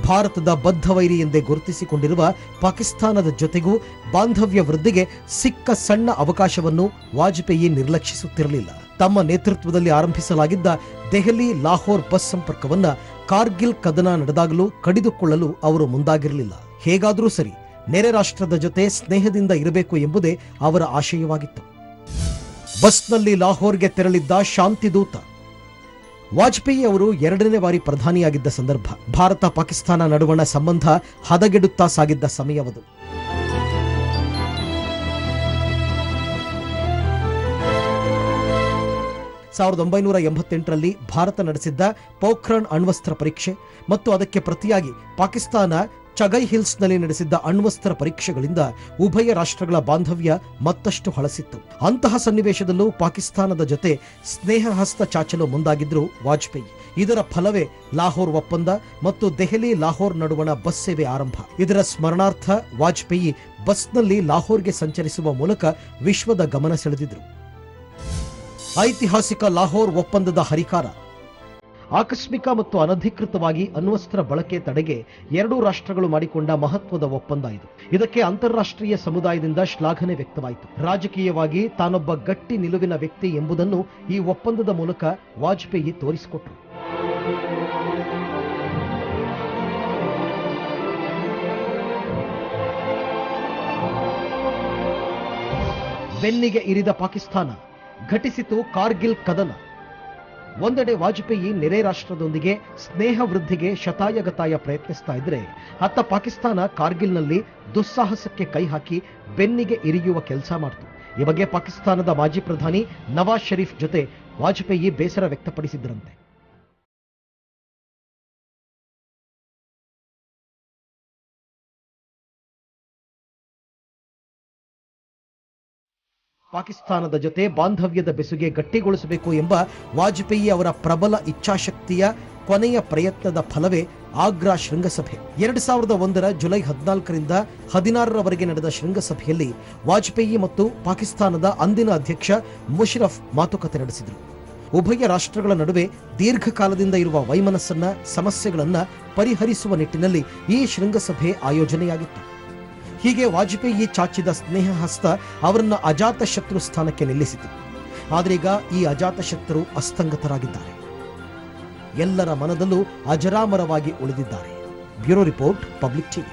[SPEAKER 5] ಭಾರತದ ಬದ್ಧವೈರಿ ಎಂದೇ ಗುರುತಿಸಿಕೊಂಡಿರುವ ಪಾಕಿಸ್ತಾನದ ಜೊತೆಗೂ ಬಾಂಧವ್ಯ ವೃದ್ಧಿಗೆ ಸಿಕ್ಕ ಸಣ್ಣ ಅವಕಾಶವನ್ನು ವಾಜಪೇಯಿ ನಿರ್ಲಕ್ಷಿಸುತ್ತಿರಲಿಲ್ಲ. ತಮ್ಮ ನೇತೃತ್ವದಲ್ಲಿ ಆರಂಭಿಸಲಾಗಿದ್ದ ದೆಹಲಿ ಲಾಹೋರ್ ಬಸ್ ಸಂಪರ್ಕವನ್ನ ಕಾರ್ಗಿಲ್ ಕದನ ನಡೆದಾಗಲೂ ಕಡಿದುಕೊಳ್ಳಲು ಅವರು ಮುಂದಾಗಿರಲಿಲ್ಲ. ಹೇಗಾದರೂ ಸರಿ, ನೆರೆ ರಾಷ್ಟ್ರದ ಜೊತೆ ಸ್ನೇಹದಿಂದ ಇರಬೇಕು ಎಂಬುದೇ ಅವರ ಆಶಯವಾಗಿತ್ತು. ಬಸ್ನಲ್ಲಿ ಲಾಹೋರ್ಗೆ ತೆರಳಿದ್ದ ಶಾಂತಿದೂತ. ವಾಜಪೇಯಿ ಅವರು 2ನೇ ಬಾರಿ ಪ್ರಧಾನಿಯಾಗಿದ್ದ ಸಂದರ್ಭ. ಭಾರತ ಪಾಕಿಸ್ತಾನ ನಡುವಣ ಸಂಬಂಧ ಹದಗೆಡುತ್ತಾ ಸಾಗಿದ್ದ ಸಮಯವದು. ಸಾವಿರದ 1988ರಲ್ಲಿ ಭಾರತ ನಡೆಸಿದ್ದ ಪೋಖ್ರಾನ್ ಅಣ್ವಸ್ತ್ರ ಪರೀಕ್ಷೆ ಮತ್ತು ಅದಕ್ಕೆ ಪ್ರತಿಯಾಗಿ ಪಾಕಿಸ್ತಾನ ಚಗೈ ಹಿಲ್ಸ್ನಲ್ಲಿ ನಡೆಸಿದ್ದ ಅಣ್ವಸ್ತ್ರ ಪರೀಕ್ಷೆಗಳಿಂದ ಉಭಯ ರಾಷ್ಟ್ರಗಳ ಬಾಂಧವ್ಯ ಮತ್ತಷ್ಟು ಹಳಸಿತ್ತು. ಅಂತಹ ಸನ್ನಿವೇಶದಲ್ಲೂ ಪಾಕಿಸ್ತಾನದ ಜೊತೆ ಸ್ನೇಹ ಹಸ್ತ ಚಾಚಲು ಮುಂದಾಗಿದ್ರು ವಾಜಪೇಯಿ. ಇದರ ಫಲವೇ ಲಾಹೋರ್ ಒಪ್ಪಂದ ಮತ್ತು ದೆಹಲಿ ಲಾಹೋರ್ ನಡುವಣ ಬಸ್ ಸೇವೆ ಆರಂಭ. ಇದರ ಸ್ಮರಣಾರ್ಥ ವಾಜಪೇಯಿ ಬಸ್ನಲ್ಲಿ ಲಾಹೋರ್ಗೆ ಸಂಚರಿಸುವ ಮೂಲಕ ವಿಶ್ವದ ಗಮನ ಸೆಳೆದಿದ್ರು. ಐತಿಹಾಸಿಕ ಲಾಹೋರ್ ಒಪ್ಪಂದದ ಹರಿಕಾರ. ಆಕಸ್ಮಿಕ ಮತ್ತು ಅನಧಿಕೃತವಾಗಿ ಅಣ್ವಸ್ತ್ರ ಬಳಕೆ ತಡೆಗೆ ಎರಡೂ ರಾಷ್ಟ್ರಗಳು ಮಾಡಿಕೊಂಡ ಮಹತ್ವದ ಒಪ್ಪಂದ ಇದು. ಇದಕ್ಕೆ ಅಂತಾರಾಷ್ಟ್ರೀಯ ಸಮುದಾಯದಿಂದ ಶ್ಲಾಘನೆ ವ್ಯಕ್ತವಾಯಿತು. ರಾಜಕೀಯವಾಗಿ ತಾನೊಬ್ಬ ಗಟ್ಟಿ ನಿಲುವಿನ ವ್ಯಕ್ತಿ ಎಂಬುದನ್ನು ಈ ಒಪ್ಪಂದದ ಮೂಲಕ ವಾಜಪೇಯಿ ತೋರಿಸಿಕೊಟ್ರು. ಬೆನ್ನಿಗೆ ಇರಿದ ಪಾಕಿಸ್ತಾನ, ಘಟಿಸಿತು ಕಾರ್ಗಿಲ್ ಕದನ. ಒಂದೆಡೆ ವಾಜಪೇಯಿ ನೆರೆ ರಾಷ್ಟ್ರದೊಂದಿಗೆ ಸ್ನೇಹ ವೃದ್ಧಿಗೆ ಶತಾಯಗತಾಯ ಪ್ರಯತ್ನಿಸ್ತಾ ಇದ್ರೆ, ಅತ್ತ ಪಾಕಿಸ್ತಾನ ಕಾರ್ಗಿಲ್ನಲ್ಲಿ ದುಸ್ಸಾಹಸಕ್ಕೆ ಕೈ ಹಾಕಿ ಬೆನ್ನಿಗೆ ಇರಿಯುವ ಕೆಲಸ ಮಾಡಿತು. ಈ ಬಗ್ಗೆ ಪಾಕಿಸ್ತಾನದ ಮಾಜಿ ಪ್ರಧಾನಿ ನವಾಜ್ ಶರೀಫ್ ಜೊತೆ ವಾಜಪೇಯಿ ಬೇಸರ ವ್ಯಕ್ತಪಡಿಸಿದ್ರಂತೆ. ಪಾಕಿಸ್ತಾನದ ಜೊತೆ ಬಾಂಧವ್ಯದ ಬೆಸುಗೆ ಗಟ್ಟಿಗೊಳಿಸಬೇಕು ಎಂಬ ವಾಜಪೇಯಿ ಅವರ ಪ್ರಬಲ ಇಚ್ಛಾಶಕ್ತಿಯ ಕೊನೆಯ ಪ್ರಯತ್ನದ ಫಲವೇ ಆಗ್ರಾ ಶೃಂಗಸಭೆ. 2001ರ ಜುಲೈ 14ರಿಂದ 16ರವರೆಗೆ ನಡೆದ ಶೃಂಗಸಭೆಯಲ್ಲಿ ವಾಜಪೇಯಿ ಮತ್ತು ಪಾಕಿಸ್ತಾನದ ಅಂದಿನ ಅಧ್ಯಕ್ಷ ಮುಷರಫ್ ಮಾತುಕತೆ ನಡೆಸಿದರು. ಉಭಯ ರಾಷ್ಟ್ರಗಳ ನಡುವೆ ದೀರ್ಘಕಾಲದಿಂದ ಇರುವ ವೈಮನಸ್ಸನ್ನ, ಸಮಸ್ಯೆಗಳನ್ನ ಪರಿಹರಿಸುವ ನಿಟ್ಟಿನಲ್ಲಿ ಈ ಶೃಂಗಸಭೆ ಆಯೋಜನೆಯಾಗಿತ್ತು. ಹೀಗೆ ವಾಜಪೇಯಿ ಚಾಚಿದ ಸ್ನೇಹ ಹಸ್ತ ಅವರನ್ನ ಅಜಾತ ಶತ್ರು ಸ್ಥಾನಕ್ಕೆ ನಿಲ್ಲಿಸಿತು. ಆದ್ರೀಗ ಈ ಅಜಾತ ಶತ್ರು ಅಸ್ತಂಗತರಾಗಿದ್ದಾರೆ, ಎಲ್ಲರ ಮನದಲ್ಲೂ ಅಜರಾಮರವಾಗಿ ಉಳಿದಿದ್ದಾರೆ. Bureau report, public TV.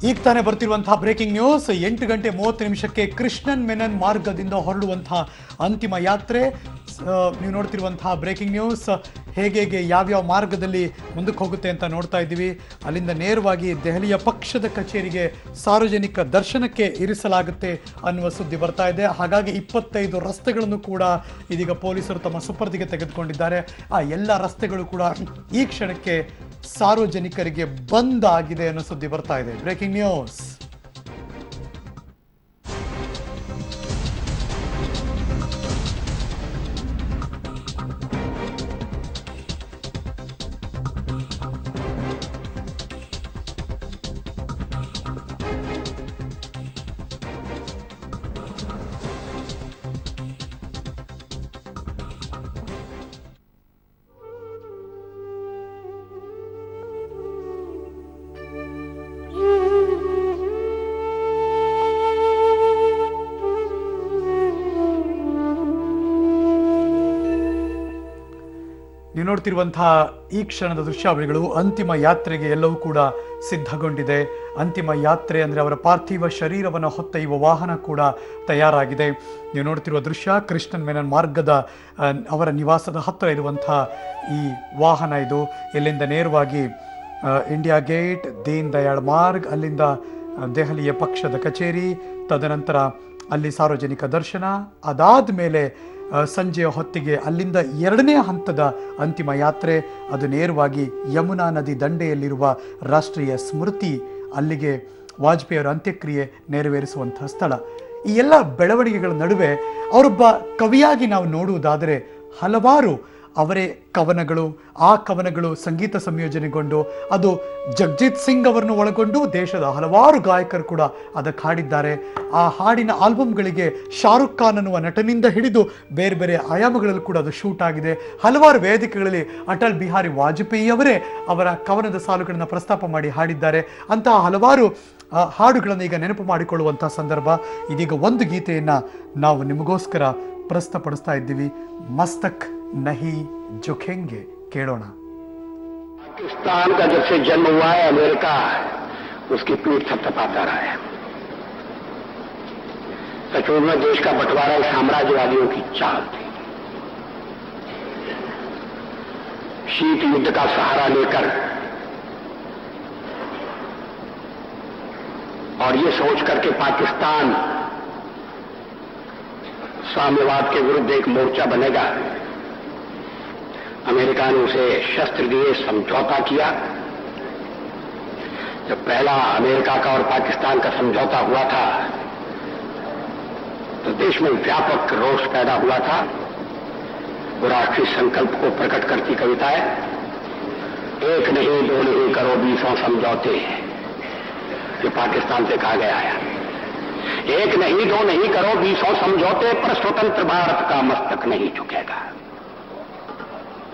[SPEAKER 1] ಈಗ ತಾನೇ ಬರ್ತಿರುವಂತಹ ಬ್ರೇಕಿಂಗ್ ನ್ಯೂಸ್. 8:30 ಕೃಷ್ಣನ್ ಮೆನನ್ ಮಾರ್ಗದಿಂದ ಹೊರಡುವಂತಹ ಅಂತಿಮ ಯಾತ್ರೆ. ನೀವು ನೋಡ್ತಿರುವಂತಹ ಬ್ರೇಕಿಂಗ್ ನ್ಯೂಸ್ ಹೇಗೆ ಯಾವ್ಯಾವ ಮಾರ್ಗದಲ್ಲಿ ಮುಂದಕ್ಕೆ ಹೋಗುತ್ತೆ ಅಂತ ನೋಡ್ತಾ ಇದ್ದೀವಿ. ಅಲ್ಲಿಂದ ನೇರವಾಗಿ ದೆಹಲಿಯ ಪಕ್ಷದ ಕಚೇರಿಗೆ ಸಾರ್ವಜನಿಕ ದರ್ಶನಕ್ಕೆ ಇರಿಸಲಾಗುತ್ತೆ ಅನ್ನುವ ಸುದ್ದಿ ಬರ್ತಾ ಇದೆ. ಹಾಗಾಗಿ 25 ರಸ್ತೆಗಳನ್ನು ಕೂಡ ಇದೀಗ ಪೊಲೀಸರು ತಮ್ಮ ಸುಪರ್ದಿಗೆ ತೆಗೆದುಕೊಂಡಿದ್ದಾರೆ. ಆ ಎಲ್ಲ ರಸ್ತೆಗಳು ಕೂಡ ಈ ಕ್ಷಣಕ್ಕೆ ಸಾರ್ವಜನಿಕರಿಗೆ ಬಂದ್ ಆಗಿದೆ ಅನ್ನೋ ಸುದ್ದಿ ಬರ್ತಾ ಇದೆ. Breaking news. ನೀವು ನೋಡ್ತಿರುವಂತಹ ಈ ಕ್ಷಣದ ದೃಶ್ಯಾವಳಿಗಳು ಅಂತಿಮ ಯಾತ್ರೆಗೆ ಎಲ್ಲವೂ ಕೂಡ ಸಿದ್ಧಗೊಂಡಿದೆ. ಅಂತಿಮ ಯಾತ್ರೆ ಅಂದರೆ ಅವರ ಪಾರ್ಥಿವ ಶರೀರವನ್ನು ಹೊತ್ತೊಯ್ಯುವ ವಾಹನ ಕೂಡ ತಯಾರಾಗಿದೆ. ನೀವು ನೋಡ್ತಿರುವ ದೃಶ್ಯ ಕೃಷ್ಣನ್ ಮೆನನ್ ಮಾರ್ಗದ ಅವರ ನಿವಾಸದ ಹತ್ತಿರ ಇರುವಂತಹ ಈ ವಾಹನ ಇದು. ಇಲ್ಲಿಂದ ನೇರವಾಗಿ ಇಂಡಿಯಾ ಗೇಟ್, ದೀನ್ ದಯಾಳ್ ಮಾರ್ಗ್, ಅಲ್ಲಿಂದ ದೆಹಲಿಯ ಪಕ್ಷದ ಕಚೇರಿ, ತದನಂತರ ಅಲ್ಲಿ ಸಾರ್ವಜನಿಕ ದರ್ಶನ, ಅದಾದ ಮೇಲೆ ಸಂಜೆಯ ಹೊತ್ತಿಗೆ ಅಲ್ಲಿಂದ 2ನೇ ಹಂತದ ಅಂತಿಮ ಯಾತ್ರೆ. ಅದು ನೇರವಾಗಿ ಯಮುನಾ ನದಿ ದಂಡೆಯಲ್ಲಿರುವ ರಾಷ್ಟ್ರೀಯ ಸ್ಮೃತಿ, ಅಲ್ಲಿಗೆ ವಾಜಪೇಯಿ ಅವರ ಅಂತ್ಯಕ್ರಿಯೆ ನೆರವೇರಿಸುವಂತಹ ಸ್ಥಳ. ಈ ಎಲ್ಲ ಬೆಳವಣಿಗೆಗಳ ನಡುವೆ ಅವರೊಬ್ಬ ಕವಿಯಾಗಿ ನಾವು ನೋಡುವುದಾದರೆ ಹಲವಾರು ಅವರೇ ಕವನಗಳು, ಆ ಕವನಗಳು ಸಂಗೀತ ಸಂಯೋಜನೆಗೊಂಡು ಅದು ಜಗಜಿತ್ ಸಿಂಗ್ ಅವರನ್ನು ಒಳಗೊಂಡು ದೇಶದ ಹಲವಾರು ಗಾಯಕರು ಕೂಡ ಅದಕ್ಕೆ ಹಾಡಿದ್ದಾರೆ. ಆ ಹಾಡಿನ ಆಲ್ಬಮ್ಗಳಿಗೆ ಶಾರುಖ್ ಖಾನ್ ಅನ್ನುವ ನಟನಿಂದ ಹಿಡಿದು ಬೇರೆ ಬೇರೆ ಆಯಾಮಗಳಲ್ಲಿ ಕೂಡ ಅದು ಶೂಟ್ ಆಗಿದೆ. ಹಲವಾರು ವೇದಿಕೆಗಳಲ್ಲಿ ಅಟಲ್ ಬಿಹಾರಿ ವಾಜಪೇಯಿ ಅವರೇ ಅವರ ಕವನದ ಸಾಲುಗಳನ್ನು ಪ್ರಸ್ತಾಪ ಮಾಡಿ ಹಾಡಿದ್ದಾರೆ. ಅಂತಹ ಹಲವಾರು ಹಾಡುಗಳನ್ನು ಈಗ ನೆನಪು ಮಾಡಿಕೊಳ್ಳುವಂತಹ ಸಂದರ್ಭ. ಇದೀಗ ಒಂದು ಗೀತೆಯನ್ನು ನಾವು ನಿಮಗೋಸ್ಕರ ಪ್ರಸ್ತುತಪಡಿಸ್ತಾ ಇದ್ದೀವಿ. ಮಸ್ತಕ್ ನಹಿ झुकेंगे, ಕೇಳೋಣ.
[SPEAKER 6] पाकिस्तान का जब से जन्म हुआ है अमेरिका उसकी पीठ थपथपाता रहा है. सचमुच में देश का बंटवारा साम्राज्यवादियों की चाल थी. शीत युद्ध का सहारा लेकर और ये सोच करके पाकिस्तान साम्यवाद के विरुद्ध एक मोर्चा बनेगा, अमेरिका ने उसे शस्त्र दिए, समझौता किया. जब पहला अमेरिका का और पाकिस्तान का समझौता हुआ था तो देश में व्यापक रोष पैदा हुआ था. वो राष्ट्रीय संकल्प को प्रकट करती कविता है. 1 नहीं 2 नहीं करो 20 समझौते, ये पाकिस्तान से कहा गया है. 1 नहीं 2 नहीं करो 20 समझौते, पर स्वतंत्र भारत का मस्तक नहीं झुकेगा.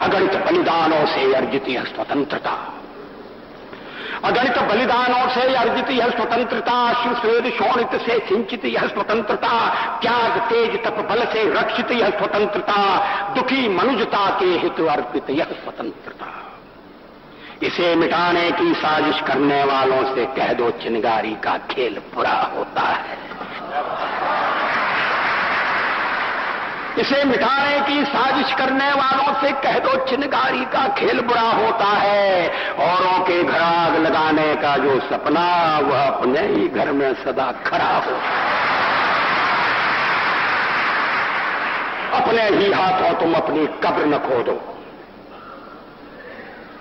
[SPEAKER 6] अगणित बलिदानों से अर्जित यह स्वतंत्रता, अगणित बलिदानों से अर्जित यह स्वतंत्रता, अश्रुस्वेद शोणित से सिंचित यह स्वतंत्रता, त्याग तेज तप बल से रक्षित यह स्वतंत्रता, दुखी मनुजता के हित अर्पित यह स्वतंत्रता. इसे मिटाने की साजिश करने वालों से कह दो चिनगारी का खेल बुरा होता है. इसे मिटाने की साजिश करने वालों से कह दो चिनगारी का खेल बुरा होता है. औरों के घर आग लगाने का जो सपना वह अपने ही घर में सदा खड़ा हो. अपने ही हाथों तुम अपनी कब्र न खोदो,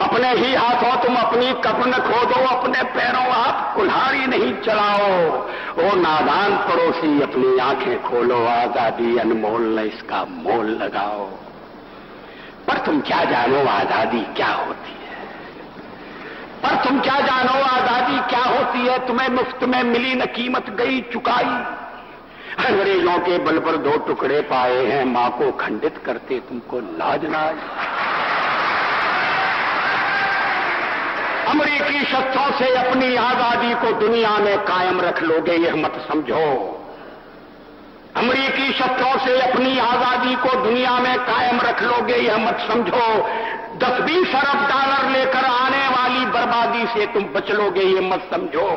[SPEAKER 6] अपने ही हाथों तुम अपनी कब्र न खोदो, अपने पैरों आप कुल्हाड़ी नहीं चलाओ. ओ नादान पड़ोसी अपनी आंखें खोलो, आजादी अनमोल न इसका मोल लगाओ. पर तुम क्या जानो आजादी क्या होती है, पर तुम क्या जानो आजादी क्या होती है. तुम्हें मुफ्त में मिली न कीमत गई चुकाई. अंग्रेजों के बल पर 2 टुकड़े पाए हैं, मां को खंडित करते तुमको लाज ना आई. अमेरिकी शस्त्रों से अपनी आजादी को दुनिया में कायम रख लोगे यह मत समझो. अमेरिकी शस्त्रों से अपनी आजादी को दुनिया में कायम रख लोगे यह मत समझो. 10-20 अरब डॉलर लेकर आने वाली बर्बादी से तुम बच लोगे ये मत समझो।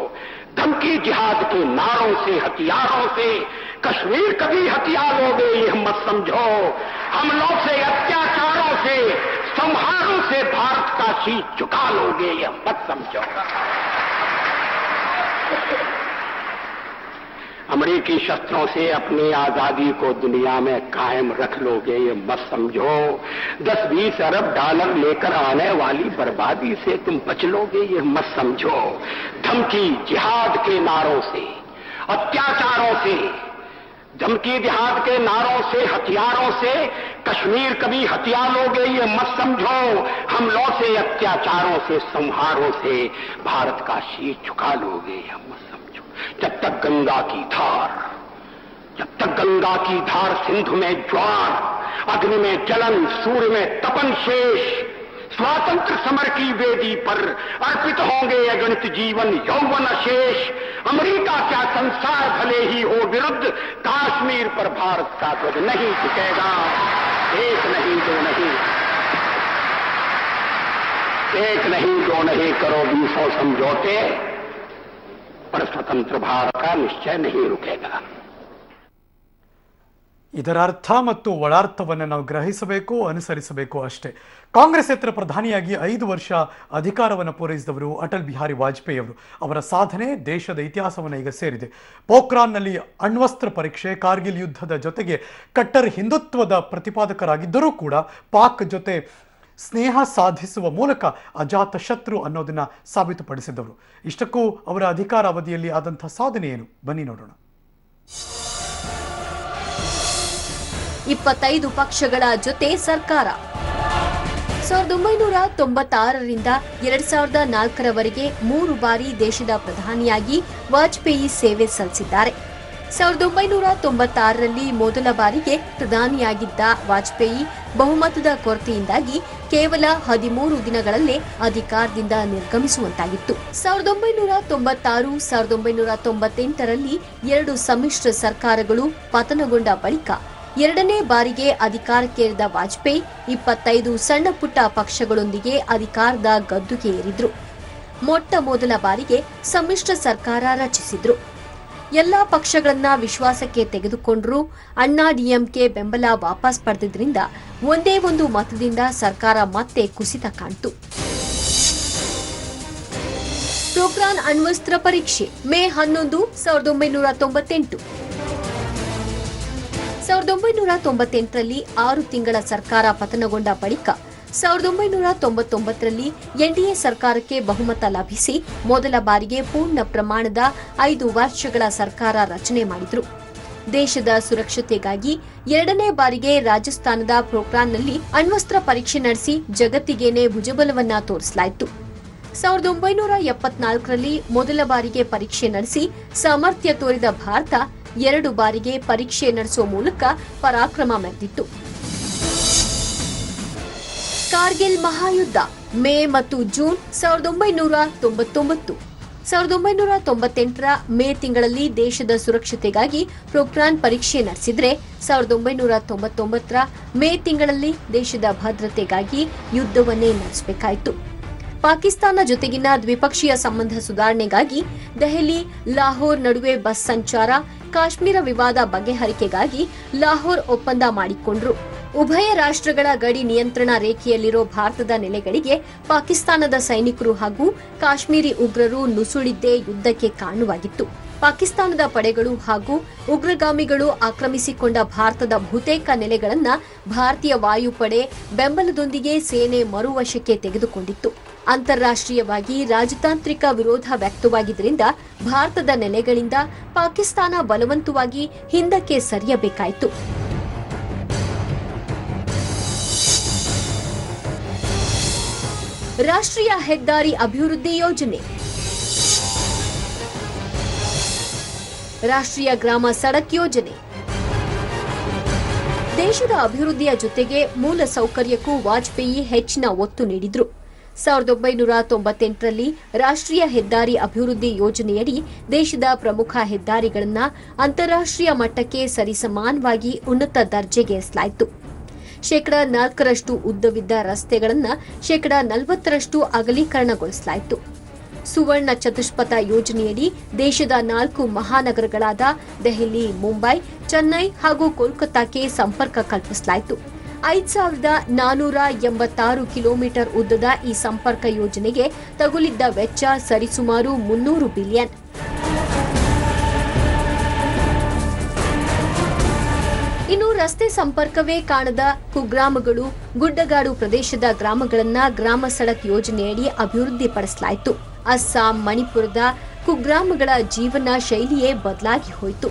[SPEAKER 6] धमकी जिहाद के नारों से, हथियारों से कश्मीर कभी हथिया लोगे ये मत समझो। हमलों से, अत्याचारों से, संहारों से भारत का शीश झुका लोगे ये मत समझो। अमेरिकी शस्त्रों से अपनी आजादी को दुनिया में कायम रख लोगे ये मत समझो। 10-20 अरब डॉलर लेकर आने वाली बर्बादी से तुम बच लोगे ये मत समझो। धमकी जिहाद के नारों से, अत्याचारों से, धमकी जिहाद के नारों से, हथियारों से कश्मीर कभी हथिया लोगे ये मत समझो। हमलों से, अत्याचारों से, संहारों से भारत का शीश झुका लोगे ये मत समझो। जब तक गंगा की धार सिंधु में ज्वार, अग्नि में जलन, सूर्य में तपन शेष, स्वातंत्र समर की वेदी पर अर्पित होंगे अगणित जीवन यौवन शेष। अमेरिका क्या संसार भले ही हो विरुद्ध, कश्मीर पर भारत का ध्वज नहीं झुकेगा। एक नहीं दो नहीं, एक नहीं दो नहीं करो 20 समझौते, पर स्वतंत्र भारत का निश्चय नहीं रुकेगा।
[SPEAKER 1] ಇದರ ಅರ್ಥ ಮತ್ತು ಒಳಾರ್ಥವನ್ನು ನಾವು ಗ್ರಹಿಸಬೇಕು, ಅನುಸರಿಸಬೇಕು ಅಷ್ಟೇ. ಕಾಂಗ್ರೆಸ್ಸೇತರ ಪ್ರಧಾನಿಯಾಗಿ 5 ವರ್ಷ ಅಧಿಕಾರವನ್ನು ಪೂರೈಸಿದವರು ಅಟಲ್ ಬಿಹಾರಿ ವಾಜಪೇಯಿ ಅವರು. ಅವರ ಸಾಧನೆ ದೇಶದ ಇತಿಹಾಸವನ್ನು ಈಗ ಸೇರಿದೆ. ಪೋಖ್ರಾನ್ನಲ್ಲಿ ಅಣ್ವಸ್ತ್ರ ಪರೀಕ್ಷೆ, ಕಾರ್ಗಿಲ್ ಯುದ್ಧದ ಜೊತೆಗೆ ಕಟ್ಟರ್ ಹಿಂದುತ್ವದ ಪ್ರತಿಪಾದಕರಾಗಿದ್ದರೂ ಕೂಡ ಪಾಕ್ ಜೊತೆ ಸ್ನೇಹ ಸಾಧಿಸುವ ಮೂಲಕ ಅಜಾತ ಶತ್ರು ಅನ್ನೋದನ್ನ ಸಾಬೀತುಪಡಿಸಿದವರು. ಇಷ್ಟಕ್ಕೂ ಅವರ ಅಧಿಕಾರ ಅವಧಿಯಲ್ಲಿ ಆದಂಥ ಸಾಧನೆ ಏನು, ಬನ್ನಿ ನೋಡೋಣ.
[SPEAKER 2] 25 ಪಕ್ಷಗಳ ಜೊತೆ ಸರ್ಕಾರ 1996ರಿಂದ 2004ರವರೆಗೆ 3 ಬಾರಿ ದೇಶದ ಪ್ರಧಾನಿಯಾಗಿ ವಾಜಪೇಯಿ ಸೇವೆ ಸಲ್ಲಿಸಿದ್ದಾರೆ. 1996ರಲ್ಲಿ ಮೊದಲ ಬಾರಿಗೆ ಪ್ರಧಾನಿಯಾಗಿದ್ದ ವಾಜಪೇಯಿ ಬಹುಮತದ ಕೊರತೆಯಿಂದಾಗಿ ಕೇವಲ 13 ದಿನಗಳಲ್ಲೇ ಅಧಿಕಾರದಿಂದ ನಿರ್ಗಮಿಸುವಂತಾಗಿತ್ತು. 1996, 1998ರಲ್ಲಿ 2 ಸಮ್ಮಿಶ್ರ ಸರ್ಕಾರಗಳು ಪತನಗೊಂಡ ಬಳಿಕ ಎರಡನೇ ಬಾರಿಗೆ ಅಧಿಕಾರಕ್ಕೇರಿದ ವಾಜಪೇಯಿ 25 ಸಣ್ಣ ಪುಟ್ಟ ಪಕ್ಷಗಳೊಂದಿಗೆ ಅಧಿಕಾರದ ಗದ್ದುಗೆ ಏರಿದ್ರು. ಮೊಟ್ಟ ಮೊದಲ ಬಾರಿಗೆ ಸಮ್ಮಿಶ್ರ ಸರ್ಕಾರ ರಚಿಸಿದ್ರು. ಎಲ್ಲಾ ಪಕ್ಷಗಳನ್ನ ವಿಶ್ವಾಸಕ್ಕೆ ತೆಗೆದುಕೊಂಡ್ರು. ಅಣ್ಣಾ ಡಿಎಂಕೆ ಬೆಂಬಲ ವಾಪಸ್ ಪಡೆದಿದ್ರಿಂದ ಒಂದೇ ಒಂದು ಮತದಿಂದ ಸರ್ಕಾರ ಮತ್ತೆ ಕುಸಿತ ಕಾಣ್ತು. ಪೋಖ್ರಾನ್ ಅಣ್ವಸ್ತ್ರ ಪರೀಕ್ಷೆ ಮೇ 11, 1998. 1998ರಲ್ಲಿ 6 ತಿಂಗಳ ಸರ್ಕಾರ ಪತನಗೊಂಡ ಬಳಿಕ 1999ರಲ್ಲಿ ಎನ್ಡಿಎ ಸರ್ಕಾರಕ್ಕೆ ಬಹುಮತ ಲಭಿಸಿ ಮೊದಲ ಬಾರಿಗೆ ಪೂರ್ಣ ಪ್ರಮಾಣದ 5 ವರ್ಷಗಳ ಸರ್ಕಾರ ರಚನೆ ಮಾಡಿದ್ರು. ದೇಶದ ಸುರಕ್ಷತೆಗಾಗಿ ಎರಡನೇ ಬಾರಿಗೆ ರಾಜಸ್ಥಾನದ ಪೋಖ್ರಾನ್ನಲ್ಲಿ ಅಣ್ವಸ್ತ್ರ ಪರೀಕ್ಷೆ ನಡೆಸಿ ಜಗತ್ತಿಗೇನೆ ಭುಜಬಲವನ್ನ ತೋರಿಸಲಾಯಿತು. 1974ರಲ್ಲಿ ಮೊದಲ ಬಾರಿಗೆ ಪರೀಕ್ಷೆ ನಡೆಸಿ ಸಾಮರ್ಥ್ಯ ತೋರಿದ ಭಾರತ 2 ಬಾರಿಗೆ ಪರೀಕ್ಷೆ ನಡೆಸುವ ಮೂಲಕ ಪರಾಕ್ರಮ ಮೆರೆದಿತ್ತು. ಕಾರ್ಗಿಲ್ ಮಹಾಯುದ್ಧ ಮೇ ಮತ್ತು ಜೂನ್ 1999. 1998ರ ಮೇ ತಿಂಗಳಲ್ಲಿ ದೇಶದ ಸುರಕ್ಷತೆಗಾಗಿ ಪೋಖ್ರಾನ್ ಪರೀಕ್ಷೆ ನಡೆಸಿದ್ರೆ 1999ರ ಮೇ ತಿಂಗಳಲ್ಲಿ ದೇಶದ ಭದ್ರತೆಗಾಗಿ ಯುದ್ಧವನ್ನೇ ನಡೆಸಬೇಕಾಯಿತು. ಪಾಕಿಸ್ತಾನ ಜೊತೆಗಿನ ದ್ವಿಪಕ್ಷೀಯ ಸಂಬಂಧ ಸುಧಾರಣೆಗಾಗಿ ದೆಹಲಿ ಲಾಹೋರ್ ನಡುವೆ ಬಸ್ ಸಂಚಾರ, ಕಾಶ್ಮೀರ ವಿವಾದ ಬಗೆಹರಿಕೆಗಾಗಿ ಲಾಹೋರ್ ಒಪ್ಪಂದ ಮಾಡಿಕೊಂಡ್ರು. ಉಭಯ ರಾಷ್ಟ್ರಗಳ ಗಡಿ ನಿಯಂತ್ರಣ ರೇಖೆಯಲ್ಲಿರೋ ಭಾರತದ ನೆಲೆಗಳಿಗೆ ಪಾಕಿಸ್ತಾನದ ಸೈನಿಕರು ಹಾಗೂ ಕಾಶ್ಮೀರಿ ಉಗ್ರರು ನುಸುಳಿದ್ದೇ ಯುದ್ಧಕ್ಕೆ ಕಾರಣವಾಗಿತ್ತು. ಪಾಕಿಸ್ತಾನದ ಪಡೆಗಳು ಹಾಗೂ ಉಗ್ರಗಾಮಿಗಳು ಆಕ್ರಮಿಸಿಕೊಂಡ ಭಾರತದ ಬಹುತೇಕ ನೆಲೆಗಳನ್ನ ಭಾರತೀಯ ವಾಯುಪಡೆ ಬೆಂಬಲದೊಂದಿಗೆ ಸೇನೆ ಮರುವಶಕ್ಕೆ ತೆಗೆದುಕೊಂಡಿತ್ತು. ಅಂತಾರಾಷ್ಟ್ರೀಯವಾಗಿ ರಾಜತಾಂತ್ರಿಕ ವಿರೋಧ ವ್ಯಕ್ತವಾಗಿದ್ದರಿಂದ ಭಾರತದ ನೆಲೆಗಳಿಂದ ಪಾಕಿಸ್ತಾನ ಬಲವಂತವಾಗಿ ಹಿಂದಕ್ಕೆ ಸರಿಯಬೇಕಾಯಿತು. ರಾಷ್ಟ್ರೀಯ ಹೆದ್ದಾರಿ ಅಭಿವೃದ್ಧಿ ಯೋಜನೆ, ರಾಷ್ಟ್ರೀಯ ಗ್ರಾಮ ಸಡಕ್ ಯೋಜನೆ. ದೇಶದ ಅಭಿವೃದ್ಧಿಯ ಜೊತೆಗೆ ಮೂಲ ಸೌಕರ್ಯಕ್ಕೂ ವಾಜಪೇಯಿ ಹೆಚ್ಚಿನ ಒತ್ತು ನೀಡಿದ್ರು. 1998ರಲ್ಲಿ ರಾಷ್ಟ್ರೀಯ ಹೆದ್ದಾರಿ ಅಭಿವೃದ್ಧಿ ಯೋಜನೆಯಡಿ ದೇಶದ ಪ್ರಮುಖ ಹೆದ್ದಾರಿಗಳನ್ನು ಅಂತಾರಾಷ್ಟ್ರೀಯ ಮಟ್ಟಕ್ಕೆ ಸರಿಸಮಾನವಾಗಿ ಉನ್ನತ ದರ್ಜೆಗೇರಿಸಲಾಯಿತು.
[SPEAKER 7] 4% ಉದ್ದವಿದ್ದ ರಸ್ತೆಗಳನ್ನು 40% ಅಗಲೀಕರಣಗೊಳಿಸಲಾಯಿತು. ಸುವರ್ಣ ಚತುಷ್ಪಥ ಯೋಜನೆಯಡಿ ದೇಶದ 4 ಮಹಾನಗರಗಳಾದ ದೆಹಲಿ, ಮುಂಬೈ, ಚೆನ್ನೈ ಹಾಗೂ ಕೋಲ್ಕತ್ತಾಕ್ಕೆ ಸಂಪರ್ಕ ಕಲ್ಪಿಸಲಾಯಿತು. 5486 ಕಿಲೋಮೀಟರ್ ಉದ್ದದ ಈ ಸಂಪರ್ಕ ಯೋಜನೆಗೆ ತಗುಲಿದ್ದ ವೆಚ್ಚ ಸರಿಸುಮಾರು 300 ಬಿಲಿಯನ್. ಇನ್ನು ರಸ್ತೆ ಸಂಪರ್ಕವೇ ಕಾಣದ ಕುಗ್ರಾಮಗಳು, ಗುಡ್ಡಗಾಡು ಪ್ರದೇಶದ ಗ್ರಾಮಗಳನ್ನ ಗ್ರಾಮ ಸಡಕ್ ಯೋಜನೆಯಡಿ ಅಭಿವೃದ್ಧಿಪಡಿಸಲಾಯಿತು. ಅಸ್ಸಾಂ, ಮಣಿಪುರದ ಕುಗ್ರಾಮಗಳ ಜೀವನ ಶೈಲಿಯೇ ಬದಲಾಗಿ ಹೋಯಿತು.